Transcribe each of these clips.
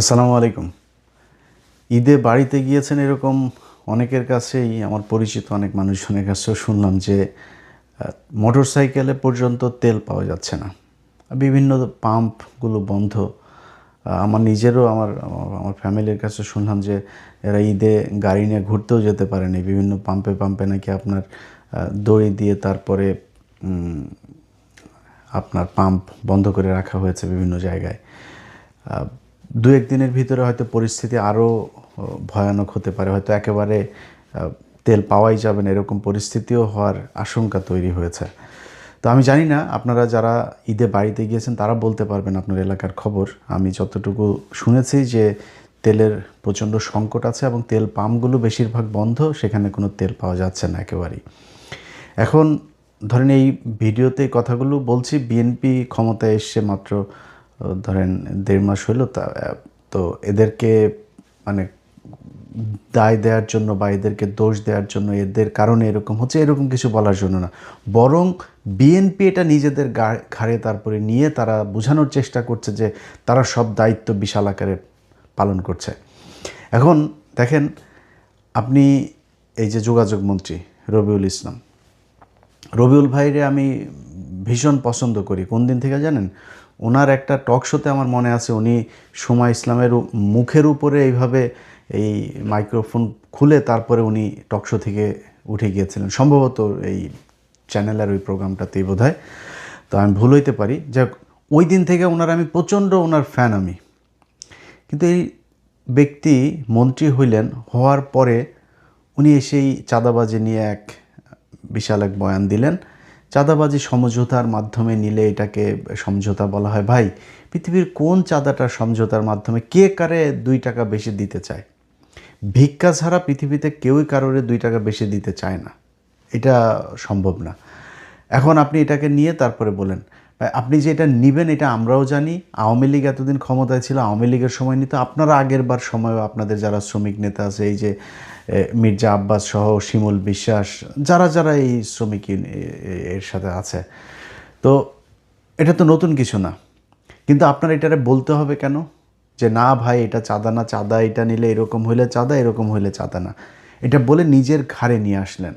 আসসালামু আলাইকুম। ঈদে বাড়িতে গিয়েছেন এরকম অনেকের কাছেই, আমার পরিচিত অনেক মানুষজনের কাছেও শুনলাম যে মোটরসাইকেলে পর্যন্ত তেল পাওয়া যাচ্ছে না। বিভিন্ন পাম্পগুলো বন্ধ। আমার নিজেরও আমার ফ্যামিলির কাছে শুনলাম যে এরা ঈদে গাড়ি নিয়ে ঘুরতেও যেতে পারেনি। বিভিন্ন পাম্পে পাম্পে নাকি আপনার দড়ি দিয়ে তারপরে আপনার পাম্প বন্ধ করে রাখা হয়েছে বিভিন্ন জায়গায়। দু এক দিনের ভিতরে হয়তো পরিস্থিতি আরও ভয়ানক হতে পারে, হয়তো একেবারে তেল পাওয়াই যাবে না এরকম পরিস্থিতিও হওয়ার আশঙ্কা তৈরি হয়েছে। তো আমি জানি না আপনারা যারা ঈদে বাড়িতে গিয়েছেন তারা বলতে পারবেন আপনার এলাকার খবর। আমি যতটুকু শুনেছি যে তেলের প্রচণ্ড সংকট আছে এবং তেল পাম্পগুলো বেশিরভাগ বন্ধ, সেখানে কোনো তেল পাওয়া যাচ্ছে না একেবারেই। এখন ধরেন এই ভিডিওতে কথাগুলো বলছি, বিএনপি ক্ষমতায় এসছে মাত্র ধরেন 1.5 মাস হলো, তো এদেরকে মানে দায় দেওয়ার জন্য বা এদেরকে দোষ দেওয়ার জন্য, এদের কারণে এরকম হচ্ছে এরকম কিছু বলার জন্য না, বরং বিএনপি এটা নিজেদের ঘাড়ে তারপরে নিয়ে তারা বোঝানোর চেষ্টা করছে যে তারা সব দায়িত্ব বিশাল আকারে পালন করছে। এখন দেখেন, আপনি এই যে যোগাযোগ মন্ত্রী রবিউল ইসলাম, রবিউল ভাইরে আমি ভীষণ পছন্দ করি। কোন দিন থেকে জানেন? ওনার একটা টক শোতে আমার মনে আছে উনি সময় ইসলামের মুখের উপরে এইভাবে এই মাইক্রোফোন খুলে তারপরে উনি টক শো থেকে উঠে গিয়েছিলেন, সম্ভবত এই চ্যানেলের ওই প্রোগ্রামটাতেই বোধহয়, তো আমি ভুল হইতে পারি। যাক, ওই দিন থেকে আমি প্রচণ্ড ওনার ফ্যান আমি। কিন্তু এই ব্যক্তি মন্ত্রী হইলেন, হওয়ার পরে উনি এসেই চাঁদাবাজি নিয়ে বিশাল এক বয়ান দিলেন। চাঁদাবাজি সমঝোতার মাধ্যমে নিলে এটাকে সমঝোতা বলা হয়। ভাই, পৃথিবীর কোন চাঁদাটার সমঝোতার মাধ্যমে কে কারে 2 টাকা বেশি দিতে চায়? ভিক্ষা ছাড়া পৃথিবীতে কেউই কারোরে 2 টাকা বেশি দিতে চায় না, এটা সম্ভব না। এখন আপনি এটাকে নিয়ে তারপরে বলেন আপনি যে এটা নিবেন এটা আমরাও জানি। আওয়ামী লীগ এতদিন ক্ষমতায় ছিল, আওয়ামী লীগের সময় নিত, আপনারা আগের বার সময়ও আপনাদের যারা শ্রমিক নেতা আছে, এই যে মির্জা আব্বাস সহ শিমুল বিশ্বাস, যারা যারা এই শ্রমিক এর সাথে আছে, তো এটা তো নতুন কিছু না। কিন্তু আপনার এটারে বলতে হবে কেন যে না ভাই এটা চাঁদা না, চাঁদা এটা নিলে এরকম হইলে চাঁদা, এরকম হইলে চাঁদা না, এটা বলে নিজের ঘাড়ে নিয়ে আসলেন।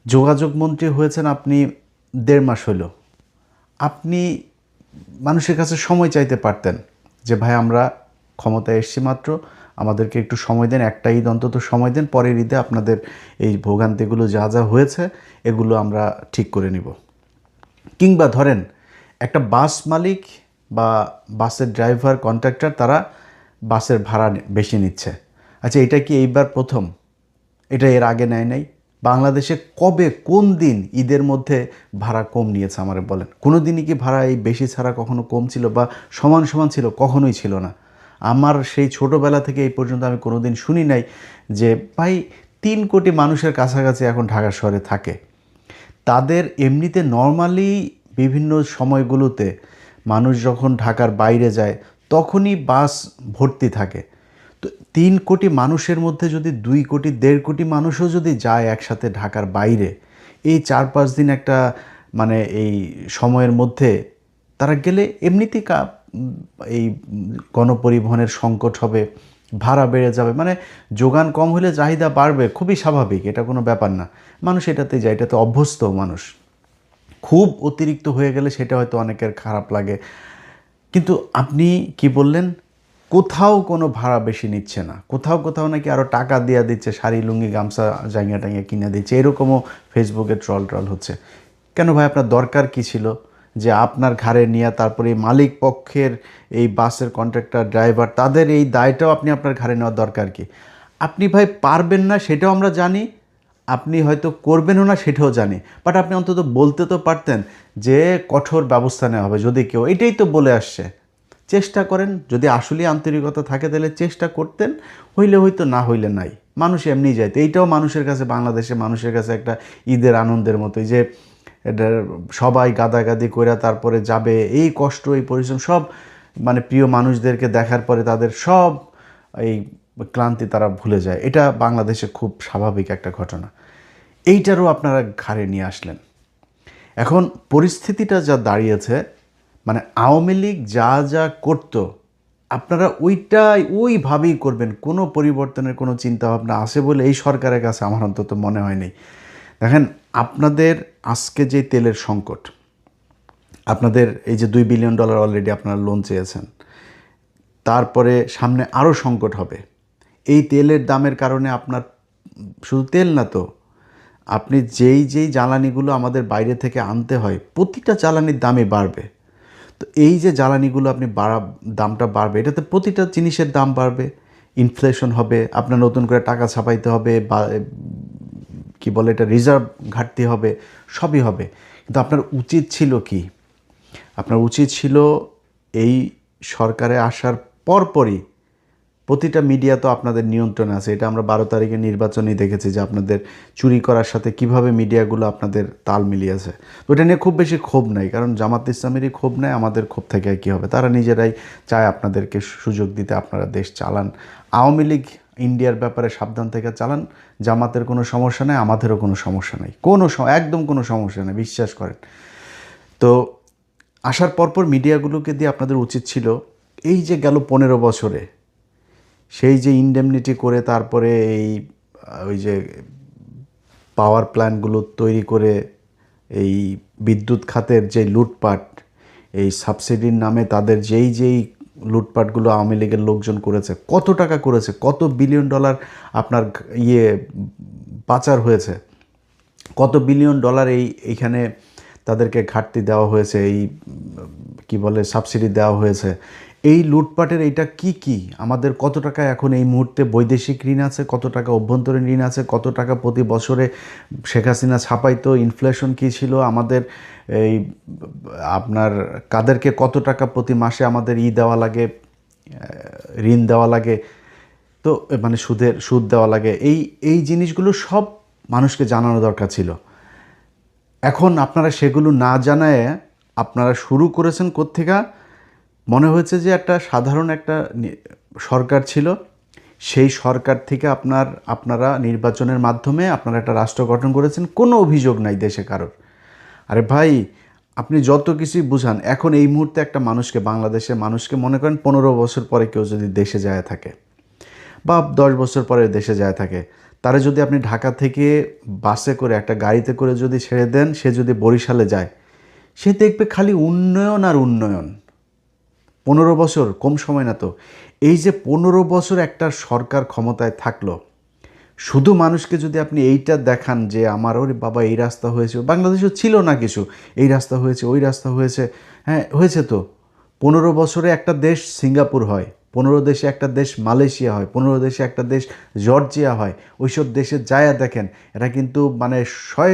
যোগাযোগ মন্ত্রী হয়েছেন আপনি 1.5 মাস হইল। আপনি মানুষের কাছে সময় চাইতে পারতেন যে ভাই আমরা ক্ষমতায় এসছি মাত্র, আমাদেরকে একটু সময় দেন, একটা ঈদ অন্তত সময় দেন, পরের ঈদে আপনাদের এই ভোগান্তিগুলো যা যা হয়েছে এগুলো আমরা ঠিক করে নিব। কিংবা ধরেন একটা বাস মালিক বা বাসের ড্রাইভার, কন্ট্রাক্টর, তারা বাসের ভাড়া বেশি নিচ্ছে। আচ্ছা, এটা কি এইবার প্রথম? এটা এর আগে নেয় নাই? বাংলাদেশে কবে, কোন দিন ঈদের মধ্যে ভাড়া কম নিয়েছে আমারে বলেন? কোনো দিনই কি ভাড়া এই বেশি ছাড়া কখনো কম ছিল বা সমান সমান ছিল? কখনোই ছিল না। আমার সেই ছোটোবেলা থেকে এই পর্যন্ত আমি কোনো দিন শুনি নাই যে ভাই 3 কোটি মানুষের কাছাকাছি এখন ঢাকা শহরে থাকে, তাদের এমনিতে নর্মালি বিভিন্ন সময়গুলোতে মানুষ যখন ঢাকার বাইরে যায় তখনই বাস ভর্তি থাকে। তো 3 কোটি মানুষের মধ্যে যদি 2 কোটি 1.5 কোটি মানুষও যদি যায় একসাথে ঢাকার বাইরে, এই 4-5 দিন একটা মানে এই সময়ের মধ্যে তারা গেলে এমনিতেই এই গণপরিবহনের সংকট হবে, ভাড়া বেড়ে যাবে, মানে যোগান কম হলে চাহিদা বাড়বে, খুবই স্বাভাবিক, এটা কোনো ব্যাপার না। মানুষ এটাতে যায়, এটাতে অভ্যস্ত মানুষ। খুব অতিরিক্ত হয়ে গেলে সেটা হয়তো অনেকের খারাপ লাগে। কিন্তু আপনি কি বললেন? কোথাও কোনো ভাড়া বেশি নিচ্ছে না, কোথাও কোথাও নাকি আরও টাকা দেওয়া দিচ্ছে, শাড়ি লুঙ্গি গামছা জাঙ্গিয়া টাঙ্গিয়া কিনে দিচ্ছে, এরকমও ফেসবুকে ট্রল হচ্ছে। কেন ভাই, আপনার দরকার কি ছিল যে আপনার ঘাড়ে নিয়ে তারপরে এই মালিক পক্ষের এই বাসের কন্ট্রাক্টর ড্রাইভার তাদের এই দায়টাও আপনি আপনার ঘাড়ে নেওয়ার দরকার কি? আপনি ভাই পারবেন না সেটাও আমরা জানি, আপনি হয়তো করবেনও না সেটাও জানি, বাট আপনি অন্তত বলতে তো পারতেন যে কঠোর ব্যবস্থা নেওয়া হবে যদি কেউ, এটাই তো বলে আসছে। চেষ্টা করেন, যদি আসলেই আন্তরিকতা থাকে তাহলে চেষ্টা করতেন, হইলে হয়তো, না হইলে নাই, মানুষ এমনি যাইতো। এইটাও মানুষের কাছে, বাংলাদেশে মানুষের কাছে একটা ঈদের আনন্দের মতোই যে এটা সবাই গাদাগাদি করে তারপরে যাবে, এই কষ্ট এই পরিশ্রম সব মানে প্রিয় মানুষদেরকে দেখার পরে তাদের সব এই ক্লান্তি তারা ভুলে যায়। এটা বাংলাদেশে খুব স্বাভাবিক একটা ঘটনা। এইটারও আপনারা ঘাড়ে নিয়ে আসলেন। এখন পরিস্থিতিটা যা দাঁড়িয়েছে, মানে আওয়ামী লীগ যা যা করত আপনারা ওইভাবেই করবেন। কোনো পরিবর্তনের কোনো চিন্তাভাবনা আছে বলে এই সরকারের কাছে আমার অন্তত মনে হয়নি। দেখেন, আপনাদের আজকে যে তেলের সংকট, আপনাদের এই যে $2 বিলিয়ন অলরেডি আপনারা লোন চেয়েছেন, তারপরে সামনে আরও সংকট হবে। এই তেলের দামের কারণে আপনার শুধু তেল না তো, আপনি যেই জ্বালানিগুলো আমাদের বাইরে থেকে আনতে হয়, প্রতিটা জ্বালানির দামই বাড়বে। তো এই যে জ্বালানিগুলো আপনি দামটা বাড়বে, এটাতে প্রতিটা জিনিসের দাম বাড়বে, ইনফ্লেশন হবে, আপনার নতুন করে টাকা ছাপাইতে হবে, বা কি বলে এটা, রিজার্ভ ঘাটতি হবে, সবই হবে। কিন্তু আপনার উচিত ছিল কি? আপনার উচিত ছিল এই সরকারে আসার পরপরই, প্রতিটা মিডিয়া তো আপনাদের নিয়ন্ত্রণে আছে, এটা আমরা 12 তারিখে নির্বাচনেই দেখেছি যে আপনাদের চুরি করার সাথে কিভাবে মিডিয়াগুলো আপনাদের তাল মিলিয়েছে। তো এটা নিয়ে খুব বেশি ক্ষোভ নাই, কারণ জামাত ইসলামেরই ক্ষোভ নেই, আমাদের ক্ষোভ থেকে কী হবে? তারা নিজেরাই চায় আপনাদেরকে সুযোগ দিতে, আপনারা দেশ চালান। আওয়ামী লীগ ইন্ডিয়ার ব্যাপারে সাবধান থেকে চালান। জামাতের কোনো সমস্যা নেই, আমাদেরও কোনো সমস্যা নেই, একদম কোনো সমস্যা নেই, বিশ্বাস করেন। তো আসার পরপর মিডিয়াগুলোকে দিয়ে আপনাদের উচিত ছিল, এই যে গেল 15 বছরে সেই যে ইনডেমনিটি করে, তারপরে ওই যে পাওয়ার প্ল্যান্টগুলো তৈরি করে এই বিদ্যুৎ খাতের যে লুটপাট, এই সাবসিডির নামে তাদের যেই লুটপাটগুলো আওয়ামী লীগের লোকজন করেছে, কত টাকা করেছে, কত $1 বিলিয়ন আপনার পাচার হয়েছে, কত $1 বিলিয়ন এইখানে তাদেরকে ঘাটতি দেওয়া হয়েছে, এই কি বলে সাবসিডি দেওয়া হয়েছে। এই লুটপাটের এইটা কি আমাদের কত টাকা এখন এই মুহূর্তে বৈদেশিক ঋণ আছে, কত টাকা অভ্যন্তরীণ ঋণ আছে, কত টাকা প্রতি বছরে শেখ হাসিনা ছাপাইতো, ইনফ্লেশন কী ছিল আমাদের, এই আপনার কাদেরকে কত টাকা প্রতি মাসে আমাদের দেওয়া লাগে, ঋণ দেওয়া লাগে, তো মানে সুদ দেওয়া লাগে। এই জিনিসগুলো সব মানুষকে জানানো দরকার ছিল। এখন আপনারা সেগুলো না জানায় আপনারা শুরু করেছেন কোত্থেকে? মনে হয়েছে যে একটা সাধারণ একটা সরকার ছিল, সেই সরকার থেকে আপনারা নির্বাচনের মাধ্যমে আপনারা একটা রাষ্ট্র গঠন করেছেন, কোনো অভিযোগ নাই দেশে কারোর। আরে ভাই, আপনি যত কিছুই বুঝান, এখন এই মুহূর্তে একটা মানুষকে, বাংলাদেশের মানুষকে মনে করেন 15 বছর পরে কেউ যদি দেশে যায় থাকে, বা 10 বছর পরে দেশে যায় থাকে, তারা যদি আপনি ঢাকা থেকে বাসে করে, একটা গাড়িতে করে যদি ছেড়ে দেন, সে যদি বরিশালে যায়, সে দেখবে খালি উন্নয়ন আর উন্নয়ন। 15 বছর কম সময় না তো। এই যে 15 বছর একটা সরকার ক্ষমতায় থাকলো, শুধু মানুষকে যদি আপনি এইটা দেখান যে আমার ওরে বাবা এই রাস্তা হয়েছে, বাংলাদেশেও ছিল না কিছু, এই রাস্তা হয়েছে, ওই রাস্তা হয়েছে, হ্যাঁ হয়েছে তো। 15 বছরে একটা দেশ সিঙ্গাপুর হয়, 15 দেশে একটা দেশ মালয়েশিয়া হয়, 15 দেশে একটা দেশ জর্জিয়া হয়। ওইসব দেশে যায় দেখেন, এটা কিন্তু মানে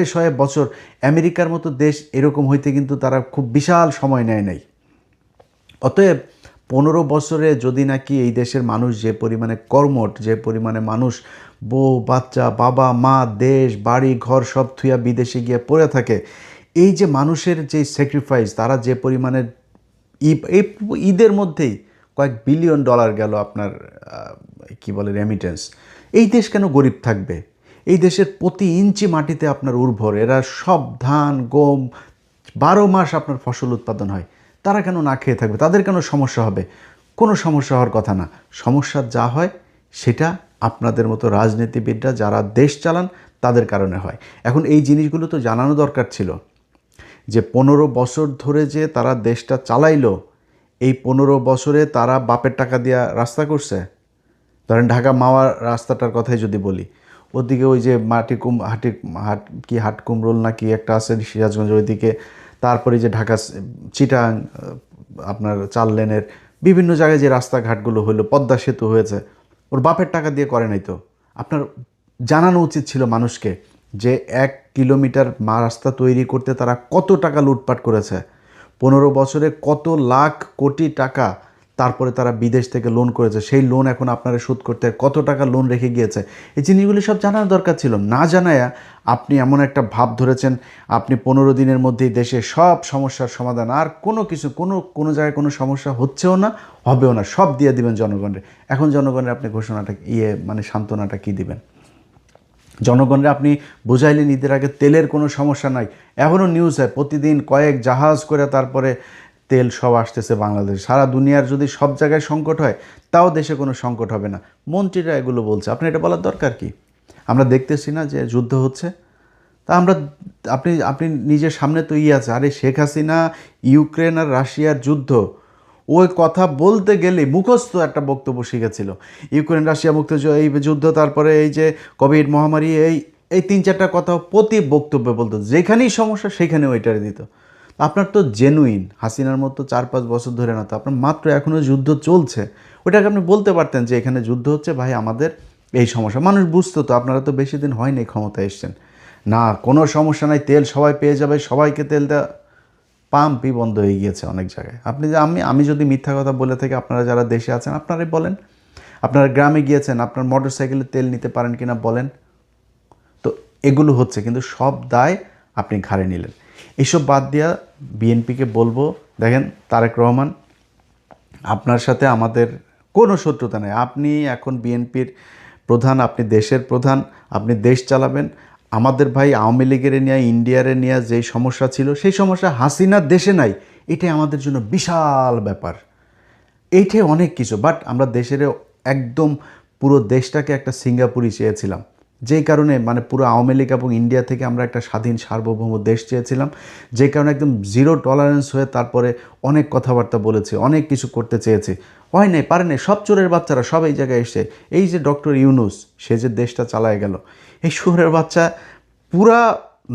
শয়ে বছর, আমেরিকার মতো দেশ এরকম হইতে কিন্তু তারা খুব বিশাল সময় নেয় নাই। অতএব 15 বছরে যদি নাকি এই দেশের মানুষ যে পরিমাণে কর্মঠ, যে পরিমাণে মানুষ বউ বাচ্চা বাবা মা দেশ বাড়ি ঘর সব থুয়া বিদেশে গিয়ে পড়ে থাকে, এই যে মানুষের যে স্যাক্রিফাইস, তারা যে পরিমাণে এই ঈদের মধ্যেই কয়েক $1 বিলিয়ন গেল আপনার কি বলে রেমিটেন্স। এই দেশ কেন গরিব থাকবে? এই দেশের প্রতি ইঞ্চি মাটিতে আপনার উর্বর, এরা সব ধান গম 12 মাস আপনার ফসল উৎপাদন হয়, তারা কেন না খেয়ে থাকবে? তাদের কেন সমস্যা হবে? কোনো সমস্যা হওয়ার কথা না। সমস্যা যা হয় সেটা আপনাদের মতো রাজনীতিবিদরা যারা দেশ চালান তাদের কারণে হয়। এখন এই জিনিসগুলো তো জানানো দরকার ছিল যে 15 বছর ধরে যে তারা দেশটা চালাইলো, এই 15 বছরে তারা বাপের টাকা দিয়া রাস্তা করছে। ধরেন ঢাকা মাওয়া রাস্তাটার কথাই যদি বলি, ওদিকে ওই যে হাট কুমরোল না কি একটা আছে সিরাজগঞ্জের ওইদিকে, তারপরে যে ঢাকা চিটাং আপনার 4 লেনের বিভিন্ন জায়গায় যে রাস্তাঘাটগুলো হলো, পদ্মা সেতু হয়েছে, ওর বাপের টাকা দিয়ে করে নাই তো। আপনার জানানো উচিত ছিল মানুষকে যে 1 কিলোমিটার রাস্তা তৈরি করতে তারা কত টাকা লুটপাট করেছে, 15 বছরে কত লাখ কোটি টাকা তারপরে তারা বিদেশ থেকে লোন করেছে, সেই লোন এখন আপনারা শোধ করতে কত টাকা লোন রেখে গিয়েছে। এই জিনিসগুলি সব জানার দরকার ছিল। না জানায়া আপনি এমন একটা ভাব ধরেছেন আপনি 15 দিনের মধ্যেই দেশে সব সমস্যার সমাধান, আর কোনো জায়গায় কোনো সমস্যা হচ্ছেও না, হবেও না, সব দিয়ে দিবেন জনগণের। এখন জনগণের আপনি ঘোষণাটা মানে সান্ত্বনাটা কী দিবেন? জনগণরে আপনি বুঝাইলেন ঈদের আগে তেলের কোনো সমস্যা নাই, এখনও নিউজ হয় প্রতিদিন কয়েক জাহাজ করে তারপরে তেল সব আসতেছে বাংলাদেশ। সারা দুনিয়ার যদি সব জায়গায় সংকট হয় তাও দেশে কোনো সংকট হবে না। মন্ত্রীরা এগুলো বলছে, আপনার এটা বলার দরকার কি? আমরা দেখতেছি না যে যুদ্ধ হচ্ছে? তা আমরা, আপনি আপনি নিজের সামনে তো আছে, আরে শেখ হাসিনা ইউক্রেন আর রাশিয়ার যুদ্ধ, ওই কথা বলতে গেলে মুখস্থ একটা বক্তব্য শিখেছিল। ইউক্রেন রাশিয়া মুক্ত এই যুদ্ধ, তারপরে এই যে কোভিড মহামারী, এই এই 3-4টা কথা প্রতি বক্তব্যে বলতো, যেখানেই সমস্যা সেখানে ওইটারে দিত। আপনার তো জেনুইন হাসিনার মতো 4-5 বছর ধরে না, তো আপনার মাত্র এখনও যুদ্ধ চলছে, ওইটাকে আপনি বলতে পারতেন যে এখানে যুদ্ধ হচ্ছে ভাই, আমাদের এই সমস্যা, মানুষ বুঝতো তো। আপনারা তো বেশি দিন হয়নি ক্ষমতায় এসছেন, না কোনো সমস্যা নাই, তেল সবাই পেয়ে যাবে, সবাইকে তেল দেওয়া, পাম্পই বন্ধ হয়ে গিয়েছে অনেক জায়গায়। আপনি যে আমি যদি মিথ্যা কথা বলে থাকি, আপনারা যারা দেশে আছেন আপনারাই বলেন। আপনারা গ্রামে গিয়েছেন, আপনার মোটর সাইকেলে তেল নিতে পারেন কিনা বলেন। তো এগুলো হচ্ছে, কিন্তু সব দায় আপনি ঘাড়ে নিলেন। এইসব বাদ দিয়া বিএনপিকে বলবো, দেখেন তারেক রহমান, আপনার সাথে আমাদের কোনো শত্রুতা নেই। আপনি এখন বিএনপির প্রধান, আপনি দেশের প্রধান, আপনি দেশ চালাবেন। আমাদের ভাই আওয়ামী লীগের নিয়ে, ইন্ডিয়ারে নিয়ে যেই সমস্যা ছিল, সেই সমস্যা হাসিনার দেশে নাই। এটাই আমাদের জন্য বিশাল ব্যাপার, এইটাই অনেক কিছু। বাট আমরা দেশের একদম পুরো দেশটাকে একটা সিঙ্গাপুরই চেয়েছিলাম, যেই কারণে মানে পুরো আওয়ামী লীগ এবং ইন্ডিয়া থেকে আমরা একটা স্বাধীন সার্বভৌম দেশ চেয়েছিলাম, যে কারণে একদম জিরো টলারেন্স হয়ে তারপরে অনেক কথাবার্তা বলেছি, অনেক কিছু করতে চেয়েছি, হয় নাই, পারে নাই। সব চোরের বাচ্চারা সব এই জায়গায় এসে, এই যে ডক্টর ইউনূস, সে যে দেশটা চালায় গেল, এই শুয়োরের বাচ্চা, পুরা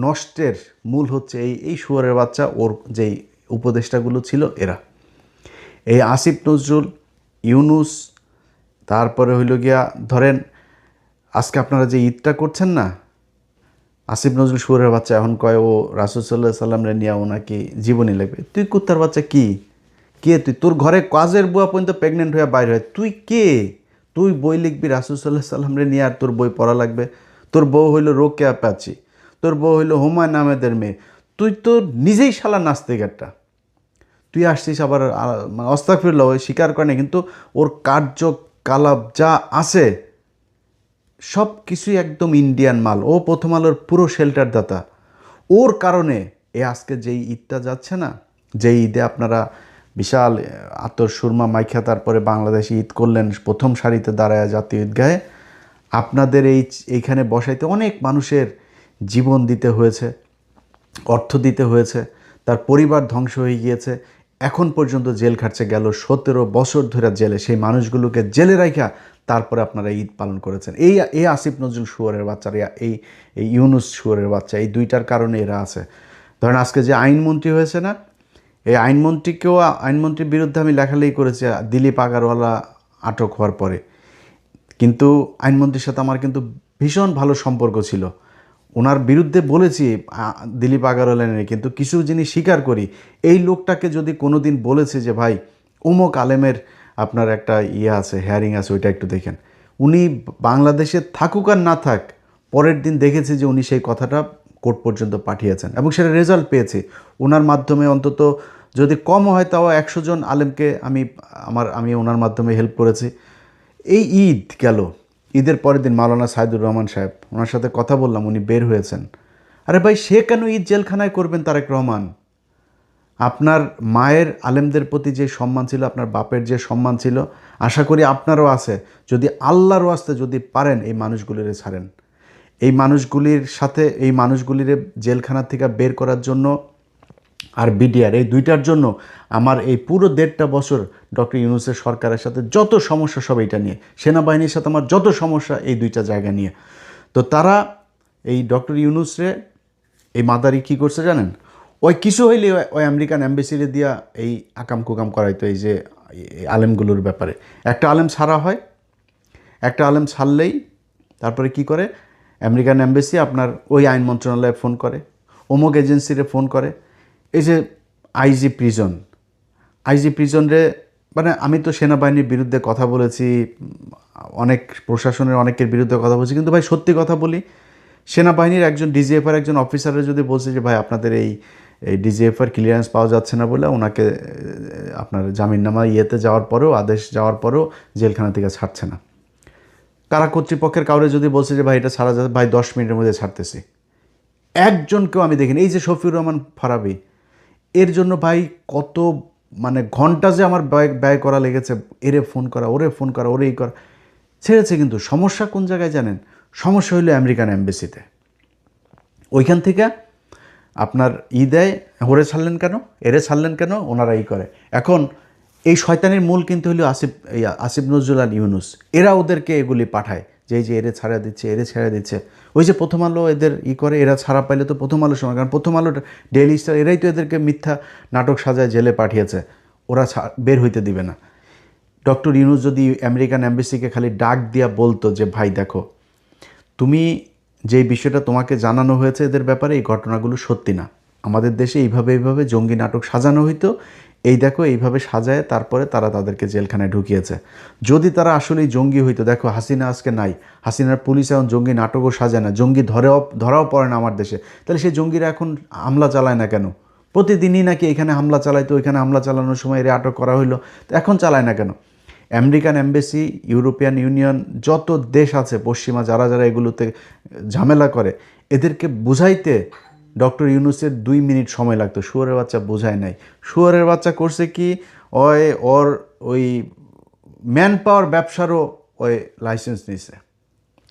নষ্টের মূল হচ্ছে এই শুয়োরের বাচ্চা, ওর যেই উপদেষ্টাগুলো ছিল এরা, এই আসিফ নজরুল, ইউনূস, তারপরে হইল গিয়া ধরেন আজকে আপনারা যে ঈদটা করছেন না, আসিফ নজরুল শুয়োরের বাচ্চা এখন কয় ও রাসূল সাল্লাল্লাহু আলাইহি সাল্লামরে নিয়ে ওনাকে জীবনী লাগবে। তুই কুত্তার বাচ্চা কি? কে তুই? তোর ঘরে কাজের বুয়া পর্যন্ত প্রেগনেন্ট হয়ে বাইরে হয়, তুই কে? তুই বই লিখবি রাসূল সাল্লাল্লাহু আলাইহি সাল্লামরে নিয়ে, আর তোর বই পড়া লাগবে? তোর বউ হইল রোকেয়া প্যাচি, তোর বউ হইল হুমায়ুন আহমেদের মেয়ে, তুই তো নিজেই শালা নাস্তিক একটা। তুই আসছিস আবার আস্তাগফিরুল্লাহ, ওই স্বীকার করে না, কিন্তু ওর কার্যকলাপ যা আছে সব কিছুই একদম ইন্ডিয়ান মাল। ও প্রথম আলোর পুরো শেল্টার দাতা। ওর কারণে এ আজকে যেই ঈদটা যাচ্ছে না, যেই ঈদে আপনারা বিশাল আতর সুরমা মাইখা তারপরে বাংলাদেশে ঈদ করলেন, প্রথম সারিতে দাঁড়ায় জাতীয় ঈদগাহে, আপনাদের এইখানে বসাইতে অনেক মানুষের জীবন দিতে হয়েছে, অর্থ দিতে হয়েছে, তার পরিবার ধ্বংস হয়ে গিয়েছে, এখন পর্যন্ত জেল খাটছে, গেল 17 বছর ধরে জেলে। সেই মানুষগুলোকে জেলে রাখা তারপরে আপনারা ঈদ পালন করেছেন। এই আসিফ নজরুল শুয়োরের বাচ্চার, এই এই ইউনূস শুয়োরের বাচ্চা, এই দুইটার কারণে এরা আছে। ধরেন আজকে যে আইনমন্ত্রী হয়েছে না, এই আইনমন্ত্রীর বিরুদ্ধে আমি লেখালেখি করেছি দিলীপ আগারওয়ালা আটক হওয়ার পরে। কিন্তু আইনমন্ত্রীর সাথে আমার কিন্তু ভীষণ ভালো সম্পর্ক ছিল, ওনার বিরুদ্ধে বলেছি দিলীপ আগারওয়ালা নিয়ে, কিন্তু কিছু জিনিস স্বীকার করি। এই লোকটাকে যদি কোনো দিন বলেছে যে ভাই অমুক আলেমের আপনার একটা ইয়ে আছে, হেয়ারিং আছে, ওইটা একটু দেখেন, উনি বাংলাদেশে থাকুক আর না থাক, পরের দিন দেখেছি যে উনি সেই কথাটা কোর্ট পর্যন্ত পাঠিয়েছেন এবং সেটা রেজাল্ট পেয়েছে। ওনার মাধ্যমে অন্তত যদি কম হয় তাও 100 জন আলেমকে আমি ওনার মাধ্যমে হেল্প করেছি। এই ঈদ গেল, ঈদের পরের দিন মাওলানা সাইদুর রহমান সাহেব, ওনার সাথে কথা বললাম, উনি বের হয়েছেন। আরে ভাই, সে কেন ঈদ জেলখানায় করবেন? তারেক রহমান, আপনার মায়ের আলেমদের প্রতি যে সম্মান ছিল, আপনার বাপের যে সম্মান ছিল, আশা করি আপনারও আছে। যদি আল্লাহর ওয়াস্তে যদি পারেন এই মানুষগুলিরে ছাড়েন, এই মানুষগুলির সাথে, এই মানুষগুলিরে জেলখানা থেকে বের করার জন্য আর বিডিআর, এই দুইটার জন্য আমার এই পুরো 1.5টা বছর ডক্টর ইউনূসের সরকারের সাথে যত সমস্যা সব এইটা নিয়ে, সেনাবাহিনীর সাথে আমার যত সমস্যা এই দুইটা জায়গা নিয়ে। তো তারা এই ডক্টর ইউনূসরে, এই মাদারি কী করছে জানেন? ওই কিছু হইলে ওই আমেরিকান অ্যাম্বাসিরে দিয়া এই আকাম কুকাম করাইতো, এই যে আলেমগুলোর ব্যাপারে। একটা আলেম ছাড়া হয়, একটা আলেম ছাড়লেই তারপরে কি করে, আমেরিকান অ্যাম্বাসি আপনার ওই আইন মন্ত্রণালয়ে ফোন করে, অমুক এজেন্সিরে ফোন করে। এই যে আইজি প্রিজনরে, মানে আমি তো সেনাবাহিনীর বিরুদ্ধে কথা বলেছি, অনেক প্রশাসনের অনেকের বিরুদ্ধে কথা বলছি, কিন্তু ভাই সত্যি কথা বলি, সেনাবাহিনীর একজন ডিজিএফআর একজন অফিসারের যদি বলছে যে ভাই আপনাদের এই ডিজিএফআর ক্লিয়ারেন্স পাওয়া যাচ্ছে না বলে ওনাকে আপনার জামিননামা ইয়েতে যাওয়ার পরেও, আদেশ যাওয়ার পরেও জেলখানা থেকে ছাড়ছে না। কারা কর্তৃপক্ষের কাউরে যদি বলছে যে ভাই এটা ছাড়া যাচ্ছে, ভাই 10 মিনিটের মধ্যে ছাড়তেছি, একজনকেও আমি দেখিনি। এই যে শফিউর রহমান ফারাবি, এর জন্য ভাই কত মানে ঘন্টা যে আমার ব্যয় করা লেগেছে, এরে ফোন করা, ওরে ফোন করা, ওরে এই করা, ছেড়েছে। কিন্তু সমস্যা কোন জায়গায় জানেন? সমস্যা হইলো আমেরিকান এম্বাসিতে। ওইখান থেকে আপনার দেয়, ওরে ছাড়লেন কেন, এরে ছাড়লেন কেন, ওনারা করে। এখন এই শয়তানির মূল কিন্তু হলো আসিফ নজরুল আর ইউনুস। এরা ওদেরকে এগুলি পাঠায় যে এই যে এরে ছাড়া দিচ্ছে, এরে ছেড়ে দিচ্ছে। ওই যে প্রথম আলো এদের করে, এরা ছাড়া পাইলে তো প্রথম আলোর সময়, কারণ প্রথম আলো, ডেইলি স্টার, এরাই তো এদেরকে মিথ্যা নাটক সাজায় জেলে পাঠিয়েছে। ওরা বের হইতে দিবে না। ডক্টর ইউনুস যদি আমেরিকান এম্বাসিকে খালি ডাক দিয়া বলতো যে ভাই দেখো, তুমি যে বিষয়টা তোমাকে জানানো হয়েছে এদের ব্যাপারে, এই ঘটনাগুলো সত্যি না, আমাদের দেশে এইভাবে এইভাবে জঙ্গি নাটক সাজানো হইতো, এই দেখো এইভাবে সাজায় তারপরে তারা তাদেরকে জেলখানায় ঢুকিয়েছে। যদি তারা আসলেই জঙ্গি হইতো, দেখো হাসিনা আজকে নাই, হাসিনার পুলিশ এখন জঙ্গি নাটকও সাজায় না, জঙ্গি ধরাও পড়ে না আমার দেশে, তাহলে সেই জঙ্গিরা এখন হামলা চালায় না কেন? প্রতিদিনই নাকি এখানে হামলা চালাইতো, ওইখানে হামলা চালানোর সময় এর আটক করা হইলো, তো এখন চালায় না কেন? আমেরিকান এম্বাসি, ইউরোপিয়ান ইউনিয়ন, যত দেশ আছে পশ্চিমা, যারা যারা এগুলোতে ঝামেলা করে, এদেরকে বুঝাইতে ডক্টর ইউনুসের 2 মিনিট সময় লাগতো। শুয়োরের বাচ্চা বোঝায় নাই। শুয়োরের বাচ্চা করছে কি, ওর ওই ম্যান পাওয়ার ব্যবসারও ওই লাইসেন্স নিছে।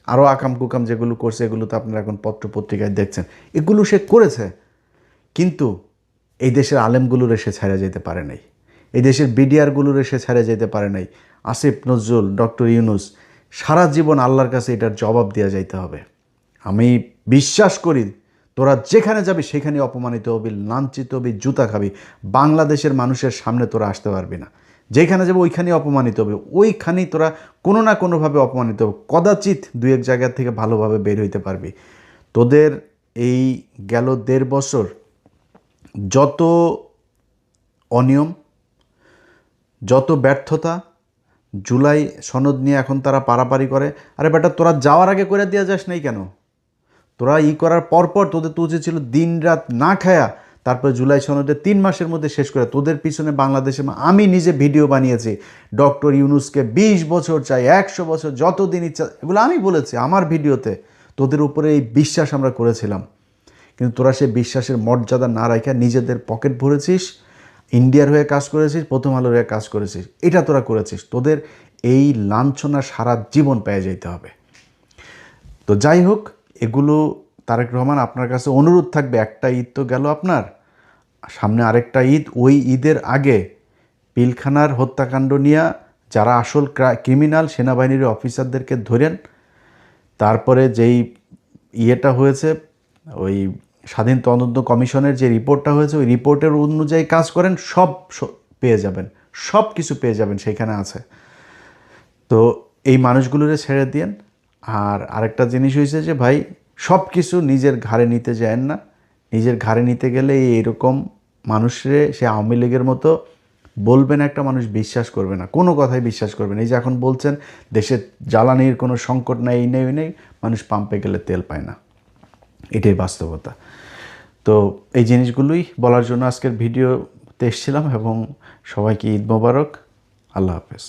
আরও আকাম কুকাম যেগুলো করছে, এগুলো তো আপনারা এখন পত্রপত্রিকায় দেখছেন, এগুলো সে করেছে। কিন্তু এই দেশের আলেমগুলোর এসে ছেড়ে যেতে পারে নাই, এই দেশের বিডিআরগুলোর এসে ছেড়ে যেতে পারে নাই। আসিফ নজরুল, ডক্টর ইউনুস, সারা জীবন আল্লাহর কাছে এটার জবাব দেওয়া যাইতে হবে। আমি বিশ্বাস করি তোরা যেখানে যাবি সেখানে অপমানিত হবি, লাঞ্ছিত হবি, জুতা খাবি। বাংলাদেশের মানুষের সামনে তোরা আসতে পারবি না। যেখানে যাবে ওইখানেই অপমানিত হবে, ওইখানেই তোরা কোনো না কোনোভাবে অপমানিত হবে। কদাচিৎ 2-1 জায়গা থেকে ভালোভাবে বের হইতে পারবি। তোদের এই গেল 1.5 বছর যত অনিয়ম, যত ব্যর্থতা, জুলাই সনদ নিয়ে এখন তারা পারাপারি করে। আরে বেটা, তোরা যাওয়ার আগে করে দিয়ে যাস নাই কেন? তোরা করার পরপর তোদের তো উচিত ছিল দিন রাত না খায়া তারপরে জুলাই সনদে 3 মাসের মধ্যে শেষ করে। তোদের পিছনে বাংলাদেশে আমি নিজে ভিডিও বানিয়েছি, ডক্টর ইউনুসকে 20 বছর চাই, 100 বছর, যতদিন ইচ্ছা, এগুলো আমি বলেছি আমার ভিডিওতে। তোদের উপরে এই বিশ্বাস আমরা করেছিলাম, কিন্তু তোরা সেই বিশ্বাসের মর্যাদা না রাখা নিজেদের পকেট ভরেছিস, ইন্ডিয়ার হয়ে কাজ করেছিস, প্রথম আলোর হয়ে কাজ করেছিস, এটা তোরা করেছিস। তোদের এই লাঞ্ছনা সারা জীবন পেয়ে যেতে হবে। তো যাই হোক, এগুলো তারেক রহমান, আপনার কাছে অনুরোধ থাকবে, একটা ঈদ তো গেল আপনার, সামনে আরেকটা ঈদ, ওই ঈদের আগে পিলখানার হত্যাকাণ্ড নিয়ে যারা আসল ক্রিমিনাল সেনাবাহিনীর অফিসারদেরকে ধরেন, তারপরে যেই ইয়েটা হয়েছে, ওই স্বাধীন তদন্ত কমিশনের যে রিপোর্টটা হয়েছে, ওই রিপোর্টের অনুযায়ী কাজ করেন, সব পেয়ে যাবেন, সব কিছু পেয়ে যাবেন, সেইখানে আছে। তো এই মানুষগুলোরে ছেড়ে দিয়েন। আর আরেকটা জিনিস হয়েছে যে ভাই, সব কিছু নিজের ঘাড়ে নিতে যায় না। নিজের ঘাড়ে নিতে গেলে এইরকম মানুষরে, সে আওয়ামী লীগের মতো বলবেন একটা মানুষ বিশ্বাস করবে না, কোনো কথাই বিশ্বাস করবে না। এই যে এখন বলছেন দেশে জ্বালানির কোনো সংকট নাই, এই নেই ওই নেই, মানুষ পাম্পে গেলে তেল পায় না, এটাই বাস্তবতা। তো এই জিনিসগুলোই বলার জন্য আজকের ভিডিওতে এসেছিলাম, এবং সবাইকে ঈদ মোবারক, আল্লাহ হাফেজ।